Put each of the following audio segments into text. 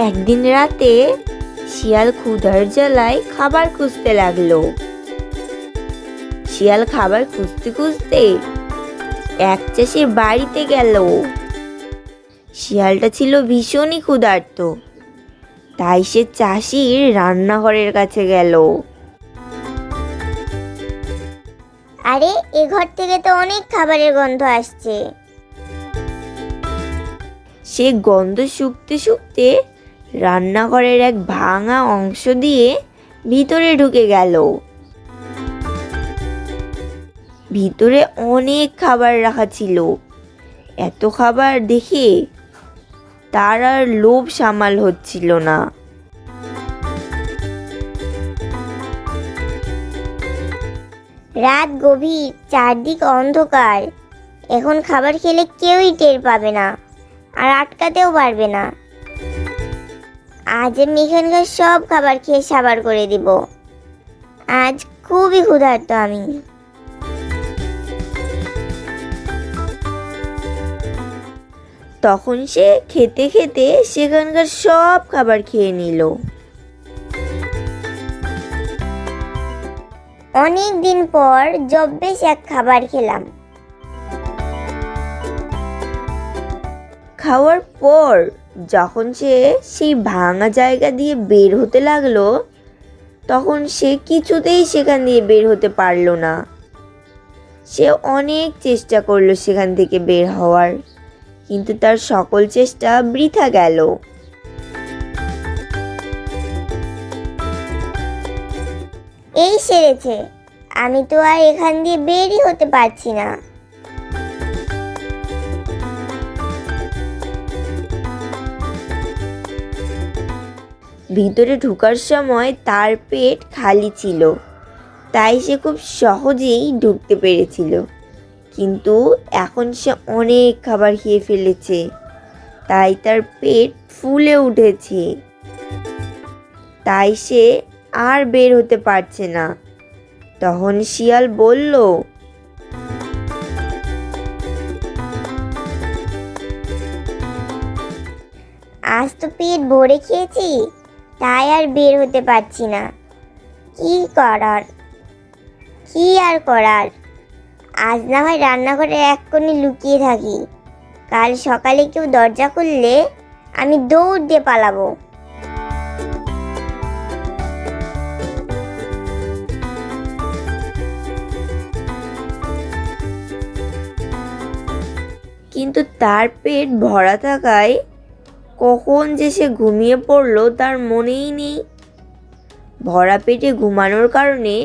একদিন রাতে শিয়াল ক্ষুধার জ্বালায় খাবার খুঁজতে লাগলো। শিয়াল খাবার খুঁজতে খুঁজতে এক চাষির বাড়িতে গেল। শিয়ালটা ছিল ভীষণই ক্ষুধার্ত, তাই সে চাষির রান্নাঘরের কাছে গেল। আরে, এ ঘর থেকে তো অনেক খাবারের গন্ধ আসছে। সে গন্ধ শুকতে শুকতে রান্নাঘরের এক ভাঙা অংশ দিয়ে ভিতরে ঢুকে গেল। ভিতরে অনেক খাবার রাখা ছিল। এত খাবার দেখে তার আর লোভ সামাল হচ্ছিল না। রাত গভীর, চারদিক অন্ধকার। এখন খাবার খেলে কেউই টের পাবে না, আর আটকাতেও পারবে না। আজ আমি এখানকার সব খাবার খেয়ে সাবার করে দিব। আজ খুবই ক্ষুধার্ত আমি। তখন সে খেতে খেতে সেখানকার সব খাবার খেয়ে নিল। অনেক দিন পর জব্বেশ এক খাবার খেলাম। খাওয়ার পর যখন সে সেই ভাঙা জায়গা দিয়ে বের হতে লাগলো, তখন সে কিছুতেই সেখান দিয়ে বের হতে পারলো না। সে অনেক চেষ্টা করলো সেখান থেকে বের হওয়ার, কিন্তু তার সকল চেষ্টা বৃথা গেল। এই সেরেছে, আমি তো আর এখান দিয়ে বেরই হতে পারছি না। ভিতরে ঢোকার সময় তার পেট খালি ছিল, তাই সে খুব সহজেই ঢুকতে পেরেছিল। কিন্তু এখন সে অনেক খাবার খেয়ে ফেলেছে, তাই তার পেট ফুলে উঠেছে। তাই সে আর বের হতে পারছে না। তখন শিয়াল বলল, আজ তো পেট ভরে খেয়েছি, তাই আর বের হতে পারছি না। কি আর করার, আজ না হয় রান্নাঘরের এক কোণে লুকিয়ে থাকি। কাল সকালে কেউ দরজা খুললে আমি দৌড় দিয়ে পালাবো। কিন্তু তার পেট ভরা থাকায় কখন যে সে ঘুমিয়ে পড়লো তার মনেই নেই। ভরা পেটে ঘুমানোর কারণে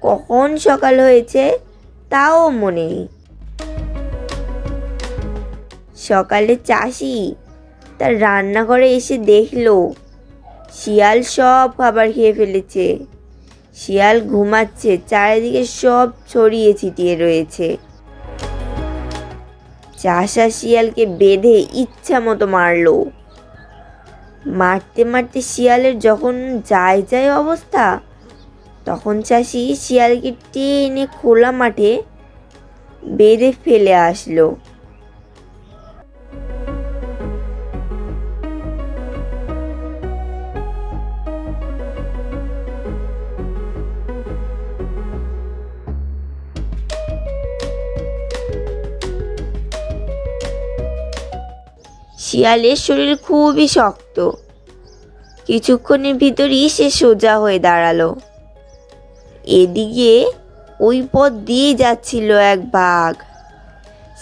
কখন সকাল হয়েছে তাও মনে নেই। সকালে চাষি তার রান্নাঘরে এসে দেখলো শিয়াল সব খাবার খেয়ে ফেলেছে। শিয়াল ঘুমাচ্ছে, চারিদিকে সব ছড়িয়ে ছিটিয়ে রয়েছে। চাষা শিয়ালকে বেঁধে ইচ্ছা মতো মারলো। মারতে মারতে শিয়ালের যখন যায় অবস্থা, তখন চাষি শিয়ালকে টেনে খোলা মাঠে বেঁধে ফেলে আসলো। শিয়ালের শরীর খুবই শক্ত। কিছুক্ষণের ভিতরই সে সোজা হয়ে দাঁড়ালো। এদিকে ওই পথ দিয়ে যাচ্ছিল এক বাঘ।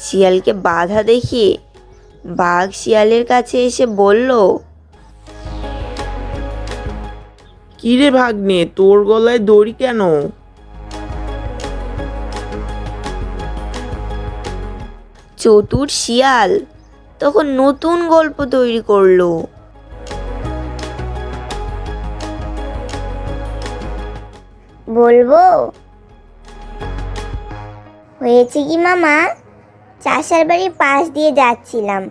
শিয়ালকে বাধা দেখে বাঘ শিয়ালের কাছে এসে বলল, কিরে ভাগ্নে, তোর গলায় দড়ি কেন? চতুর শিয়াল তখন নতুন গল্প তৈরি করলো। বলবো? হয়েছে কি মামা, চাষার বাড়ির পাশ দিয়ে যাচ্ছিলাম,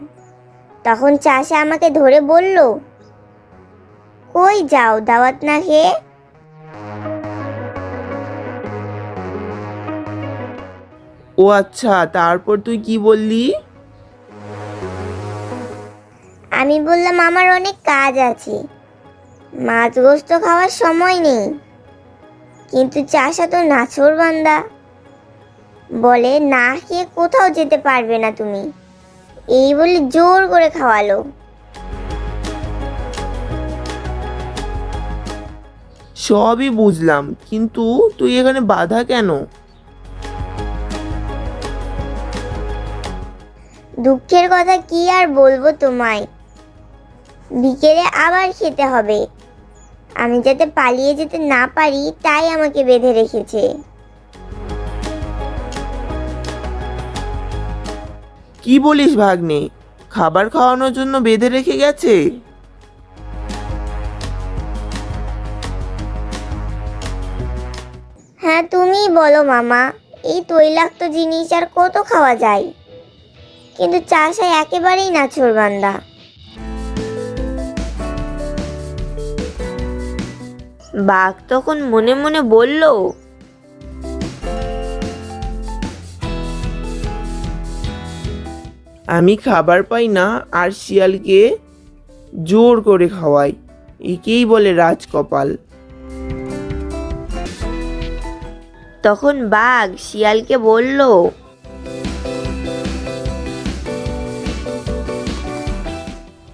তখন চাষা আমাকে ধরে বলল, কই যাও দাওয়াত না খেয়ে? ও আচ্ছা, তারপর তুই কি বললি? আমি বললাম আমার অনেক কাজ আছে, মাছ গোস্ত খাওয়ার সময় নেই। কিন্তু চাষা তো নাছোড়বান্দা, বলে না খেয়ে কোথাও যেতে পারবে না তুমি, এই বলে জোর করে খাওয়ালো। সবই বুঝলাম, কিন্তু তুই এখানে বাধা কেন? দুঃখের কথা কি আর বলবো তোমায়, বিকেলে আবার খেতে হবে। আমি যাতে পালিয়ে যেতে না পারি তাই আমাকে বেঁধে রেখেছে। কি বলিস ভাগ্নে? খাবার খাওয়ানোর জন্য বেঁধে রেখে গেছে? হ্যাঁ তুমিই বলো মামা, এই তৈলাক্ত জিনিস আর কত খাওয়া যায়? কিন্তু চাষা একেবারেই নাছোড়বান্দা। বাঘ তখন মনে মনে বলল, আমি খাবার পাই না আর শিয়ালকে জোর করে খাওয়াই, একেই বলে রাজকপাল। তখন বাঘ শিয়ালকে বলল,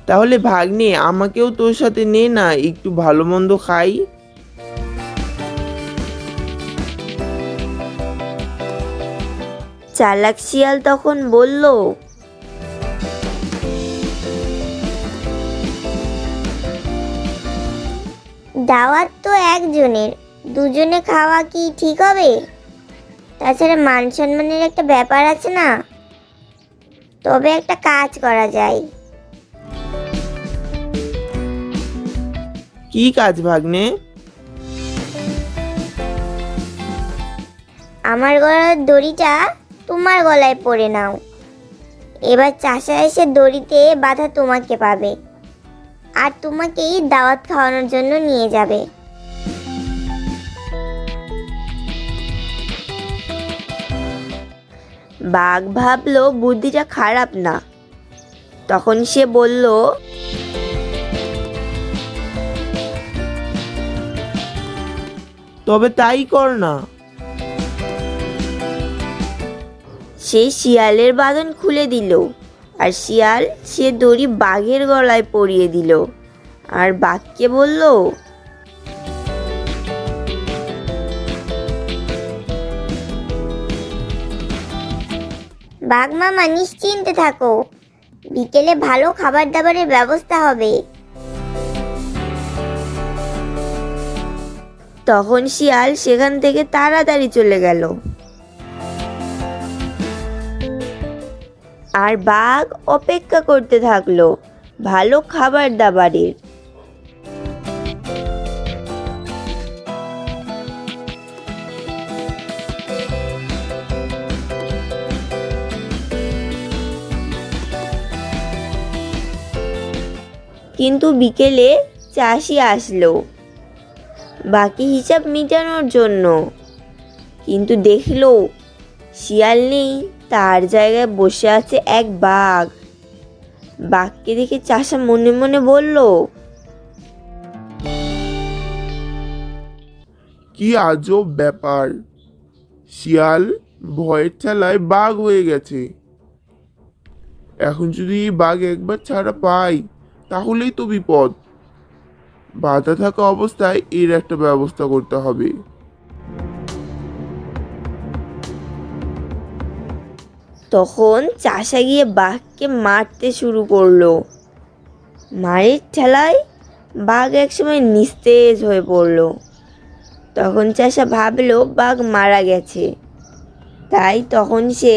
তাহলে ভাগ্নে আমাকেও তোর সাথে নে না, একটু ভালো মন্দ খাই। চালাক শিয়াল তখন বলল, দাওয়াত তো একজনের, দুজনে খাওয়া কি ঠিক হবে? তাছাড়া মান সম্মানের একটা ব্যাপার আছে না। তবে একটা কাজ করা যায়। কি কাজ ভাগ্নে? আমার গলার দড়িটা তোমার গলায় পরে নাও। এবার চাষা এসে দড়িতে বাঁধা তোমাকে পাবে, আর তোমাকেই দাওয়াত খাওয়ানোর জন্য নিয়ে যাবে। বাঘ ভাবলো বুদ্ধিটা খারাপ না। তখন সে বলল, তবে তাই কর না। সে শিয়ালের বাঁধন খুলে দিল, আর শিয়াল সে দড়ি বাঘের গলায় পরিয়ে দিল, আর বাঘকে বলল, বাঘ মামা নিশ্চিন্তে থাকো, বিকেলে ভালো খাবার দাবারের ব্যবস্থা হবে। তখন শিয়াল সেখান থেকে তাড়াতাড়ি চলে গেল। আর বাঘ অপেক্ষা করতে থাকলো ভালো খাবার দাবারের। কিন্তু বিকেলে চাষি আসলো বাকি হিসাব মেটানোর জন্য, কিন্তু দেখলো শিয়াল নেই, তার জায়গায় বসে আছে এক বাঘ। বাঘকে দেখে চাষা মনে মনে বলল, কি আজব ব্যাপার, শিয়াল ভয়ের ঠেলায় বাঘ হয়ে গেছে। এখন যদি এই বাঘ একবার ছাড়া পাই তাহলেই তো বিপদ। বাধা থাকা অবস্থায় এর একটা ব্যবস্থা করতে হবে। তখন চাষা গিয়ে বাঘকে মারতে শুরু করলো। মারের ঠেলায় বাঘ একসময় নিস্তেজ হয়ে পড়লো। তখন চাষা ভাবলো বাঘ মারা গেছে, তাই তখন সে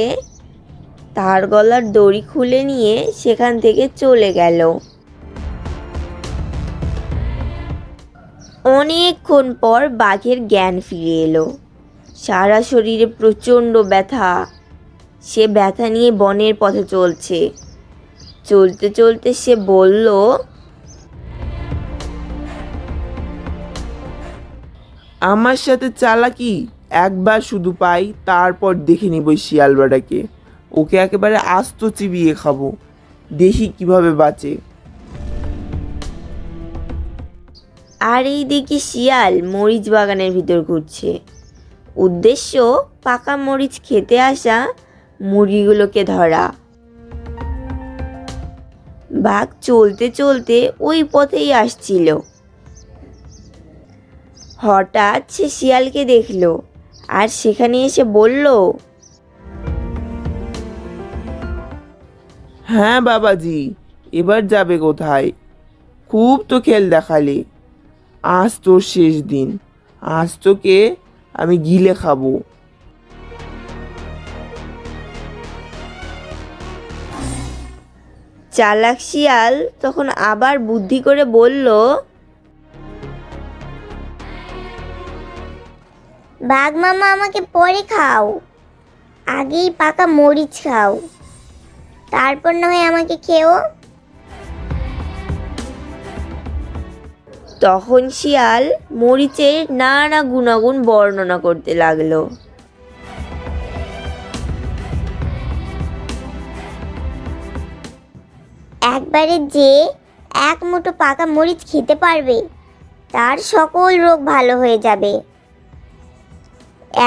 তার গলার দড়ি খুলে নিয়ে সেখান থেকে চলে গেল। অনেকক্ষণ পর বাঘের জ্ঞান ফিরে এলো। সারা শরীরে প্রচণ্ড ব্যথা। সে ব্যথা নিয়ে বনের পথে চলছে। চলতে চলতে সে বলল, আমার সাথে চালাকি একবার শুধু পাই, তারপর দেখে নিব শিয়াল বেটাকে। ওকে একেবারে আস্ত চিবিয়ে খাবো, দেখি কিভাবে বাঁচে। আর এই দিকে শিয়াল মরিচ বাগানের ভিতর ঘুরছে, উদ্দেশ্য পাকা মরিচ খেতে আসা মুরগিগুলোকে ধরা। বাঘ চলতে চলতে ওই পথেই আসছিল। হঠাৎ সে শিয়ালকে দেখলো আর সেখানে এসে বলল, হ্যাঁ বাবাজি, এবার যাবে কোথায়? খুব তো খেল দেখালে। আজ তোর শেষ দিন, আজ তোকে আমি গিলে খাবো। চালাক শিয়াল তখন আবার বুদ্ধি করে বলল, বাঘ মামা, আমাকে পরে খাও, আগেই পাকা মরিচ খাও, তারপর না হয় আমাকে খেও। তখন শিয়াল মরিচের নানা গুণাগুণ বর্ণনা করতে লাগলো। একবারে যে এক মুঠো পাকা মরিচ খেতে পারবে তার সকল রোগ ভালো হয়ে যাবে।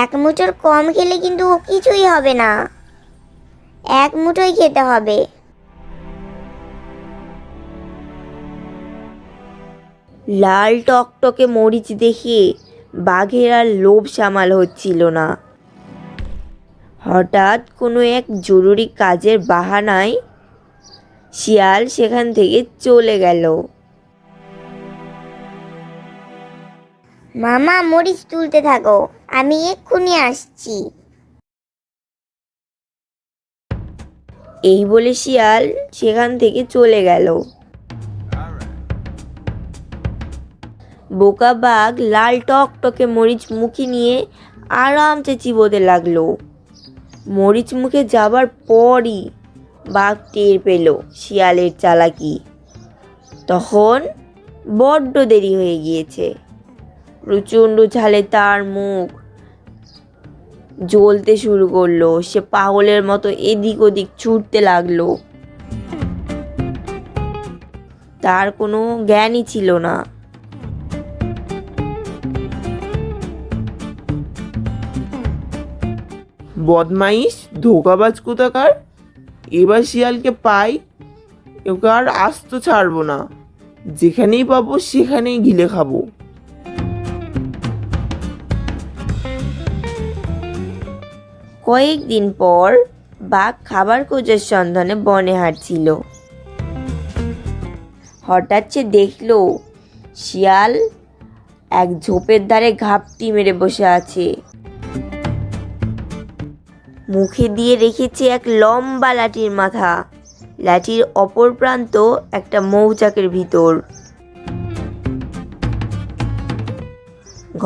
এক মুঠোর কম খেলে কিন্তু ও কিছুই হবে না, এক মুঠোই খেতে হবে। লাল টকটকে মরিচ দেখে বাঘের আর লোভ সামাল হচ্ছিল না। হঠাৎ কোনো এক জরুরি কাজের বাহানায় শিয়াল সেখান থেকে চলে গেল। মামা, মরিচ তুলতে থাকো, আমি এক্ষুনি আসছি। এই বলে শিয়াল সেখান থেকে চলে গেল। বোকা বাঘ লাল টকটকে মরিচ মুখে নিয়ে আরামসে চিবোতে লাগলো। মরিচ মুখে যাবার পরই বাঘ টের পেল শিয়ালের চালাকি। তখন বড্ড দেরি হয়ে গিয়েছে। প্রচণ্ড ঝালে তার মুখ জ্বলতে শুরু করলো। সে পাগলের মতো এদিক ওদিক ছুটতে লাগলো। তার কোনো জ্ঞানই ছিল না। বদমাইশ, ধোকাবাজ কোথাকার! এবার শিয়ালকে পাই, ওকে আর আস্ত ছাড়বো না। যেখানেই পাবো সেখানেই গিলে খাবো। কয়েকদিন পর বাঘ খাবার খোঁজার সন্ধানে বনে হাঁটছিল। হঠাৎ সে দেখলো শিয়াল এক ঝোপের ধারে ঘাপটি মেরে বসে আছে। মুখে দিয়ে রেখেছে এক লম্বা লাঠির মাথা। লাঠির অপর প্রান্ত একটা মৌচাকের ভিতর।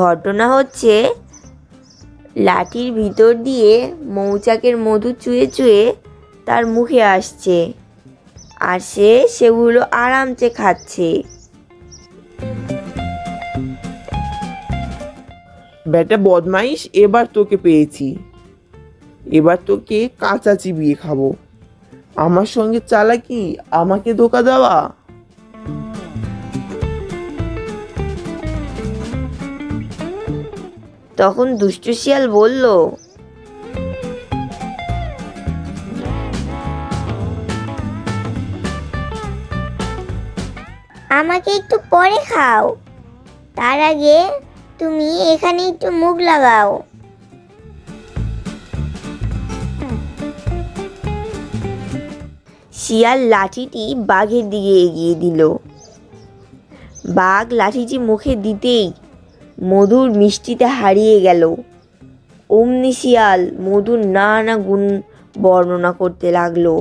ঘটনা হচ্ছে, লাঠির ভিতর দিয়ে মৌচাকের মধু চুয়ে চুয়ে তার মুখে আসছে, আর সে সেগুলো আরামসে খাচ্ছে। বেটা বদমাইশ, এবার তোকে পেয়েছি। এবার তোকে কাঁচা চিবিয়ে খাবো। আমার সঙ্গে চালাকি, আমাকে ধোকা দেওয়া। তখন দুষ্টু শিয়াল বলল, আমাকে একটু পরে খাও, তার আগে তুমি এখানে একটু মুখ লাগাও। শিয়াল লাঠিটি বাঘের দিকে এগিয়ে দিল। বাঘ লাঠিটি মুখে দিতেই মধুর মিষ্টিতে হারিয়ে গেল। অমনি শিয়াল মধুর নানা গুণ বর্ণনা করতে লাগলো।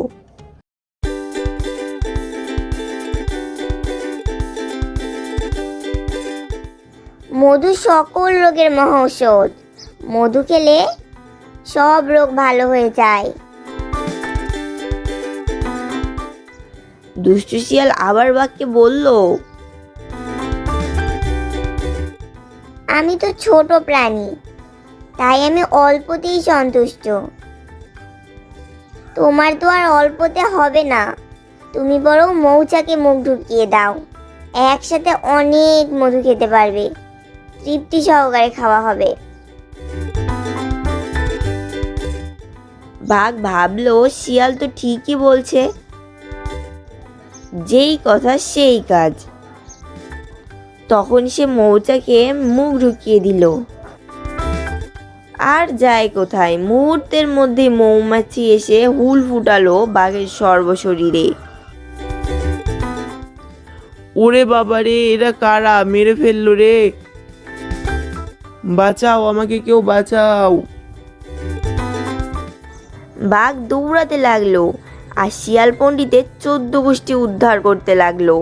মধু সকল রোগের মহৌষধ, মধু খেলে সব রোগ ভালো হয়ে যায়। দুষ্টু শিয়াল আবার বাঘকে বলল, আমি তো ছোট প্রাণী, তাই আমি অল্পতেই সন্তুষ্ট। তোমার তো আর অল্পতে হবে না, তুমি বরং মৌচাকে মুখ ঢুকিয়ে দাও, একসাথে অনেক মধু খেতে পারবে, তৃপ্তি সহকারে খাওয়া হবে। বাঘ ভাবলো শিয়াল তো ঠিকই বলছে, যেই কথা সেই কাজ। তখন সে মৌচাকে মুখ ঢুকিয়ে দিল। আর যায় কোথায়, মুহূর্তের মধ্যে মৌমাছি এসে হুল ফুটালো বাঘের সর্বশরীরে। ওরে বাবা রে, এরা কারা, মেরে ফেললো রে, বাঁচাও আমাকে, কেউ বাঁচাও। বাঘ দৌড়াতে লাগলো আর শিয়াল পণ্ডিতের 14 গোষ্ঠী উদ্ধার করতে লাগলো।